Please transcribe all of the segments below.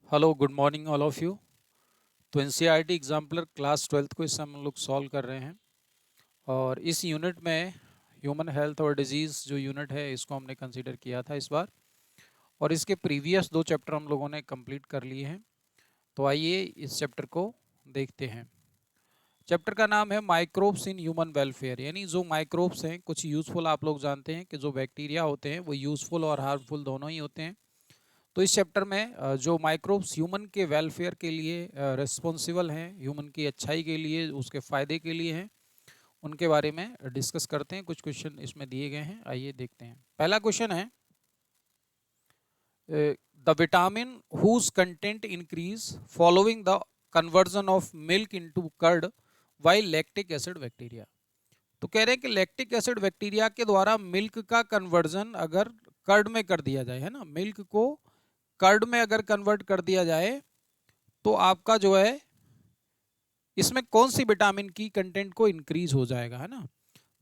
Hello good morning all of you. तो NCERT exemplar class 12th को इस समय हम लोग सॉल्व कर रहे हैं और इस यूनिट में ह्यूमन हेल्थ और डिजीज़ जो यूनिट है इसको हमने कंसीडर किया था इस बार। और इसके प्रीवियस दो चैप्टर हम लोगों ने कंप्लीट कर लिए हैं। तो आइए इस चैप्टर को देखते हैं। चैप्टर का नाम है माइक्रोब्स इन ह्यूमन वेलफेयर, यानी जो माइक्रोब्स हैं कुछ यूज़फुल, आप लोग जानते हैं कि जो बैक्टीरिया होते हैं वो यूज़फुल और हार्मफुल दोनों ही होते हैं। तो इस चैप्टर में जो माइक्रोब्स ह्यूमन के वेलफेयर के लिए रिस्पॉन्सिबल हैं, ह्यूमन की अच्छाई के लिए, उसके फ़ायदे के लिए हैं, उनके बारे में डिस्कस करते हैं। कुछ क्वेश्चन इसमें दिए गए हैं, आइए देखते हैं। पहला क्वेश्चन है the vitamin whose content increase following the conversion of milk into curd while lactic acid bacteria. तो कह रहे हैं कि लैक्टिक एसिड बैक्टीरिया के द्वारा मिल्क का कन्वर्जन अगर कर्ड में कर दिया जाए, है ना, मिल्क को कर्ड में अगर कन्वर्ट कर दिया जाए तो आपका जो है इसमें कौन सी विटामिन की कंटेंट को इंक्रीज हो जाएगा, है ना।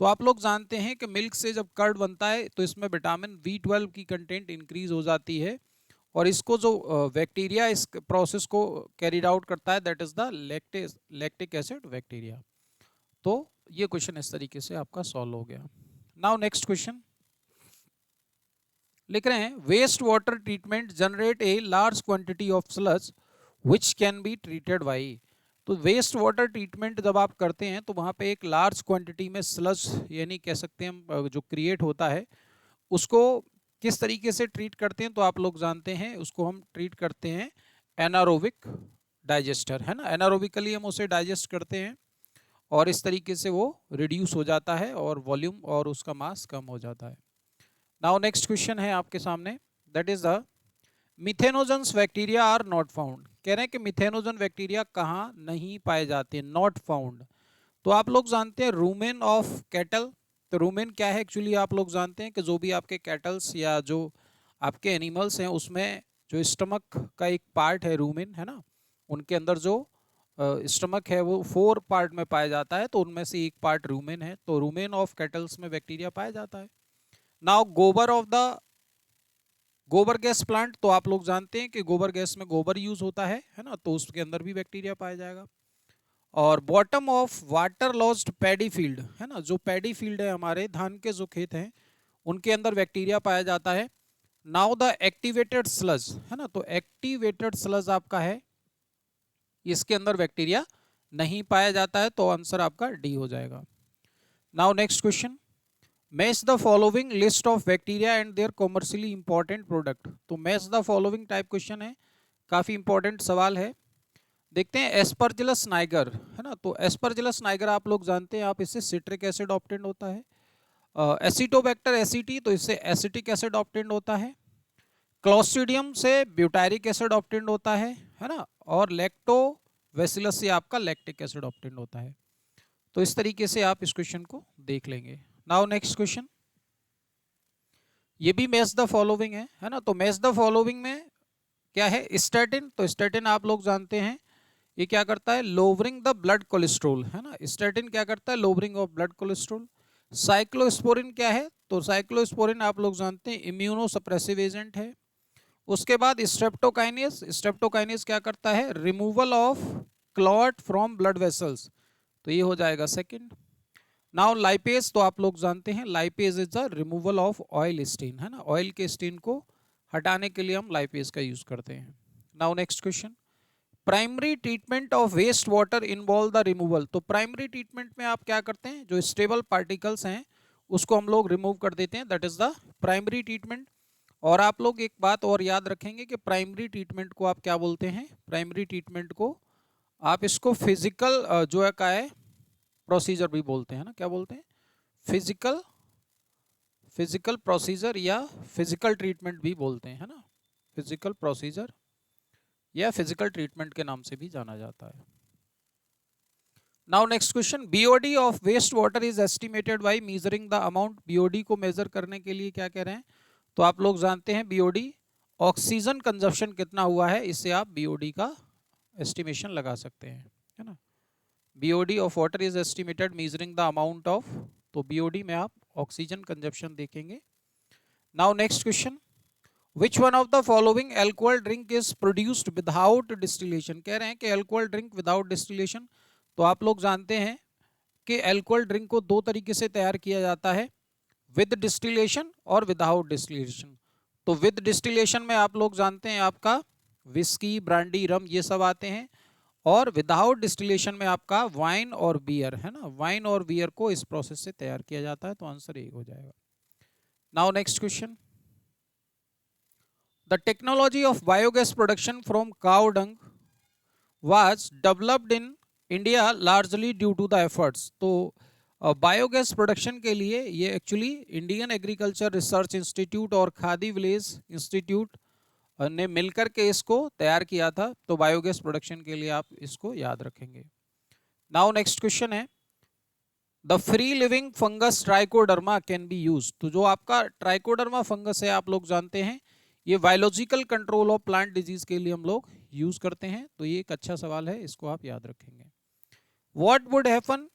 तो आप लोग जानते हैं कि मिल्क से जब कर्ड बनता है तो इसमें विटामिन B12 की कंटेंट इंक्रीज हो जाती है और इसको जो बैक्टीरिया इस प्रोसेस को कैरिड आउट करता है that is the lactic acid bacteria. तो ये क्वेश्चन इस तरीके से आपका सॉल्व हो गया। नाउ नेक्स्ट क्वेश्चन लिख रहे हैं waste water treatment generate a large quantity of sludge which can be treated by. तो वेस्ट वाटर ट्रीटमेंट जब आप करते हैं तो वहाँ पे एक लार्ज क्वांटिटी में स्लज यानी कह सकते हैं हम जो क्रिएट होता है उसको किस तरीके से ट्रीट करते हैं। तो आप लोग जानते हैं उसको हम ट्रीट करते हैं एनारोबिक डाइजेस्टर, है ना। एनारोबिकली हम उसे डाइजेस्ट करते हैं और इस तरीके से वो रिड्यूस हो जाता है और वॉल्यूम और उसका मास कम हो जाता है। नाउ नेक्स्ट क्वेश्चन है आपके सामने that is the methanogens bacteria are not found. कह रहे हैं कि मिथेनोजन बैक्टीरिया कहाँ नहीं पाए जाते, नॉट फाउंड। तो आप लोग जानते हैं रूमेन ऑफ कैटल। तो रूमेन क्या है एक्चुअली, आप लोग जानते हैं कि जो भी आपके कैटल्स या जो आपके एनिमल्स हैं उसमें जो स्टमक का एक पार्ट है रूमेन, है ना, उनके अंदर जो स्टमक है वो 4 पार्ट में पाया जाता है, तो उनमें से एक पार्ट रूमेन है। तो रूमेन ऑफ कैटल्स में बैक्टीरिया पाया जाता है। नाउ गोबर ऑफ द गोबर गैस प्लांट, तो आप लोग जानते हैं कि गोबर गैस में गोबर यूज होता है ना, तो उसके अंदर भी बैक्टीरिया पाया जाएगा। और bottom of water lost paddy field, है ना, जो पैडी फील्ड है हमारे धान के जो खेत हैं उनके अंदर बैक्टीरिया पाया जाता है। नाउ द एक्टिवेटेड स्लज, है ना, तो एक्टिवेटेड स्लज आपका है, इसके अंदर बैक्टीरिया नहीं पाया जाता है, तो आंसर आपका डी हो जाएगा। Now next question match the following list of bacteria and their commercially important product. तो match the following type question है, काफी इंपॉर्टेंट सवाल है। देखते हैं एस्परजिलस नाइगर, है ना, तो एस्परजिलस नाइगर आप लोग जानते हैं, आप इससे सिट्रिक एसिड ऑब्टेंड होता है। एसिटोबैक्टर एसिटी, तो इससे एसिटिक एसिड ऑब्टेंड होता है। क्लॉस्ट्रिडियम से ब्यूटारिक एसिड ऑब्टेंड होता है ना। और लैक्टोबैसिलस से आपका लैक्टिक एसिड ऑब्टेंड होता है। तो इस तरीके से आप इस क्वेश्चन को देख लेंगे। नाउ नेक्स्ट क्वेश्चन, ये भी मैच द फॉलोइंग है ना। तो मैच द फॉलोइंग में क्या है, स्टैटिन। तो स्टैटिन आप लोग जानते हैं ये क्या करता है, लोवरिंग द ब्लड कोलेस्ट्रोल, है ना। स्टैटिन क्या करता है, lowering of blood cholesterol. Cyclosporin क्या है, तो साइक्लोस्पोरिन आप लोग जानते हैं इम्यूनो सप्रेसिव एजेंट है। उसके बाद स्ट्रेप्टोकाइनेस, स्ट्रेप्टोकाइनेस क्या करता है, removal of clot from blood vessels, तो ये हो जाएगा सेकंड। नाउ लाइपेज, तो आप लोग जानते हैं lipase is the removal of oil stain, है ना, ऑयल के स्टेन को हटाने के लिए हम लाइपेज का यूज करते हैं। Now next question, primary treatment of waste water involve the removal. तो प्राइमरी ट्रीटमेंट में आप क्या करते हैं, जो स्टेबल पार्टिकल्स हैं उसको हम लोग रिमूव कर देते हैं, that is the primary treatment. और आप लोग एक बात और याद रखेंगे कि प्राइमरी ट्रीटमेंट को आप क्या बोलते हैं, प्राइमरी ट्रीटमेंट को आप इसको फिजिकल जो है का है प्रोसीजर भी बोलते हैं ना, क्या बोलते हैं, फिजिकल फिजिकल प्रोसीजर या फिजिकल ट्रीटमेंट भी बोलते हैं, है ना, फिजिकल प्रोसीजर या फिजिकल ट्रीटमेंट के नाम से भी जाना जाता है। Now next question, BOD of waste water is estimated by measuring the amount. BOD को मेजर करने के लिए क्या कह रहे हैं, तो आप लोग जानते हैं बीओडी ऑक्सीजन कंजप्शन कितना हुआ है, इससे आप बीओडी का एस्टिमेशन लगा सकते हैं, है ना। BOD of water is estimated measuring the amount of, तो बीओडी में आप ऑक्सीजन कंजप्शन देखेंगे। Now next question, which one of the following alcohol drink is produced without distillation, कह रहे हैं कि एल्कोहल ड्रिंक विदाउट डिस्टिलेशन। तो आप लोग जानते हैं कि एल्कोहल ड्रिंक को दो तरीके से तैयार किया जाता है, विद डिस्टिलेशन और विदाउट डिस्टिलेशन। तो विद डिस्टिलेशन में आप लोग जानते हैं आपका विस्की, ब्रांडी, रम ये सब आते हैं, और विदाउट डिस्टिलेशन में आपका वाइन और बियर है ना, वाइन और बियर को इस प्रोसेस से तैयार किया जाता है। तो आंसर एक हो जाएगा। Now next question, the technology of biogas production from cow dung was developed in India largely due to the efforts. तो बायोगैस प्रोडक्शन के लिए ये actually Indian agriculture research institute और खादी विलेज इंस्टीट्यूट ने मिलकर के इसको तैयार किया था। तो बायोगैस प्रोडक्शन के लिए आप इसको याद रखेंगे। नाउ नेक्स्ट क्वेश्चन है, the free living fungus trichoderma can be use. तो जो आपका ट्राइकोडर्मा फंगस है आप लोग जानते हैं ये biological control of plant disease के लिए हम लोग यूज करते हैं। तो ये एक अच्छा सवाल है, इसको आप याद रखेंगे। What would happen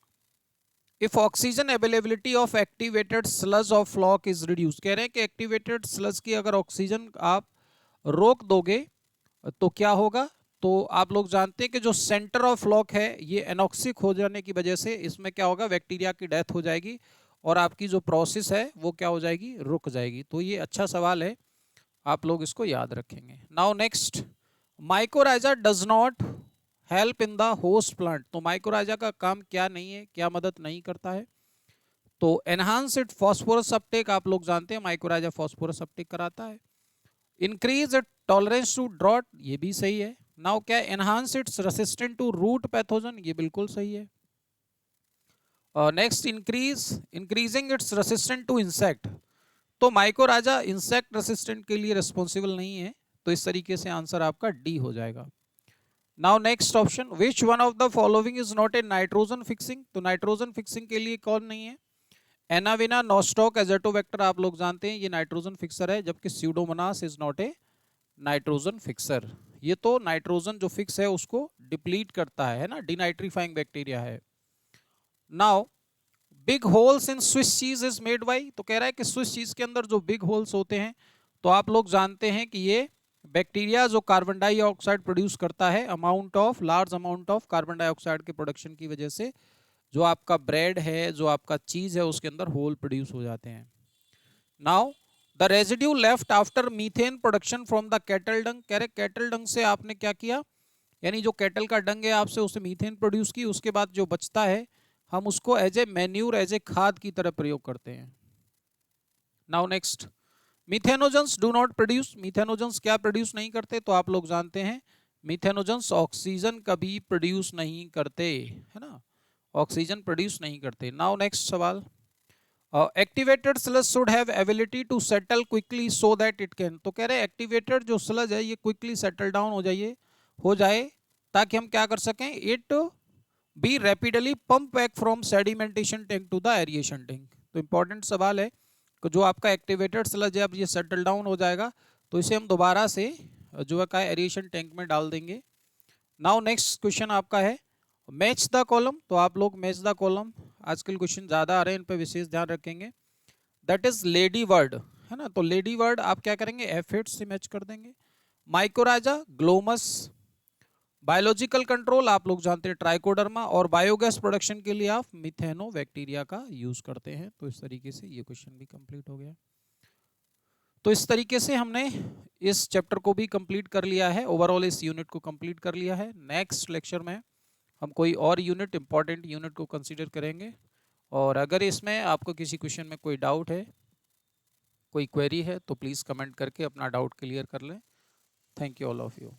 if oxygen availability of activated sludge of floc is reduce. कह रहे हैं कि एक्टिवेटेड स्लज की अगर ऑक्सीजन आप रोक दोगे तो क्या होगा। तो आप लोग जानते हैं कि जो सेंटर ऑफ फ्लॉक है ये एनॉक्सिक हो जाने की वजह से इसमें क्या होगा, बैक्टीरिया की डेथ हो जाएगी और आपकी जो प्रोसेस है वो क्या हो जाएगी, रुक जाएगी। तो ये अच्छा सवाल है, आप लोग इसको याद रखेंगे। Now next, mycorrhiza does not help in the host plant. तो माइकोराइजा का काम क्या नहीं है, क्या मदद नहीं करता है। तो एनहांस इट फॉस्फोरस अपटेक, आप लोग जानते हैं माइकोराइजा फॉस्फोरस अपटेक कराता है। Increase it tolerance to drought, ये भी सही है। नाउ क्या, enhance its resistant to root pathogen, ये बिल्कुल सही है। Next, increasing its resistant to insect. तो माइकोराइजा इंसेक्ट रेसिस्टेंट के लिए रिस्पॉन्सिबल नहीं है। तो इस तरीके से आंसर आपका डी हो जाएगा। Now next option, which one of the following is not A nitrogen fixing. तो नाइट्रोजन फिक्सिंग के लिए कौन नहीं है, एनाविना, नोस्टॉक, एजेटोबैक्टर, आप लोग जानते हैं ये नाइट्रोजन फिक्सर है, जबकि Pseudomonas is not A nitrogen fixer. ये तो नाइट्रोजन जो फिक्स है उसको डिप्लीट करता है ना, डिनाइट्रीफाइंग बैक्टीरिया है। Now big holes in Swiss cheese is made by. तो कह रहा है कि स्विस चीज के अंदर जो बिग होल्स होते हैं तो आप लोग जानते हैं कि ये बैक्टीरिया जो कार्बन डाइऑक्साइड प्रोड्यूस करता है, large amount of carbon dioxide के प्रोडक्शन की वजह से जो आपका ब्रेड है, जो आपका चीज है, उसके अंदर होल प्रोड्यूस हो जाते हैं। Now the residue left after methane production from the cattle डंग। कह रहे कैटल डंग से आपने क्या किया, यानी जो कैटल का डंग है आपसे उससे मीथेन प्रोड्यूस की, उसके बाद जो बचता है हम उसको as a manure, as a खाद की तरह प्रयोग करते हैं। Now next, methanogens do not produce. Methanogens क्या प्रोड्यूस नहीं करते, तो आप लोग जानते हैं मिथेनोजेंस ऑक्सीजन कभी प्रोड्यूस नहीं करते, है ना, ऑक्सीजन प्रोड्यूस नहीं करते। नाउ नेक्स्ट सवाल, activated sludge should have ability to settle quickly so that it can. तो कह रहे हैं एक्टिवेटेड जो स्लज है ये क्विकली सेटल डाउन हो जाए ताकि हम क्या कर सकें, it be rapidly pump back from sedimentation tank to the aeration tank. तो इंपॉर्टेंट सवाल है कि जो आपका एक्टिवेटेड स्लज है अब ये सेटल डाउन हो जाएगा तो इसे हम दोबारा से जो है एरिएशन टैंक में डाल देंगे। नाउ नेक्स्ट क्वेश्चन आपका है मैच द कॉलम। तो आप लोग मैच द कॉलम, आजकल क्वेश्चन ज़्यादा आ रहे हैं, इन पर विशेष ध्यान रखेंगे। दैट इज लेडी वर्ड, है ना, तो लेडी वर्ड आप क्या करेंगे, एफिड्स से मैच कर देंगे। माइकोराइजा, ग्लोमस, बायोलॉजिकल कंट्रोल आप लोग जानते हैं ट्राइकोडर्मा, और बायोगैस प्रोडक्शन के लिए आप मिथेनो बैक्टीरिया का यूज करते हैं। तो इस तरीके से ये क्वेश्चन भी कंप्लीट हो गया। तो इस तरीके से हमने इस चैप्टर को भी कंप्लीट कर लिया है, ओवरऑल इस यूनिट को कंप्लीट कर लिया है। नेक्स्ट लेक्चर में हम कोई और यूनिट, इंपॉर्टेंट यूनिट को कंसीडर करेंगे। और अगर इसमें आपको किसी क्वेश्चन में कोई डाउट है, कोई क्वेरी है, तो प्लीज़ कमेंट करके अपना डाउट क्लियर कर लें। Thank you all of you.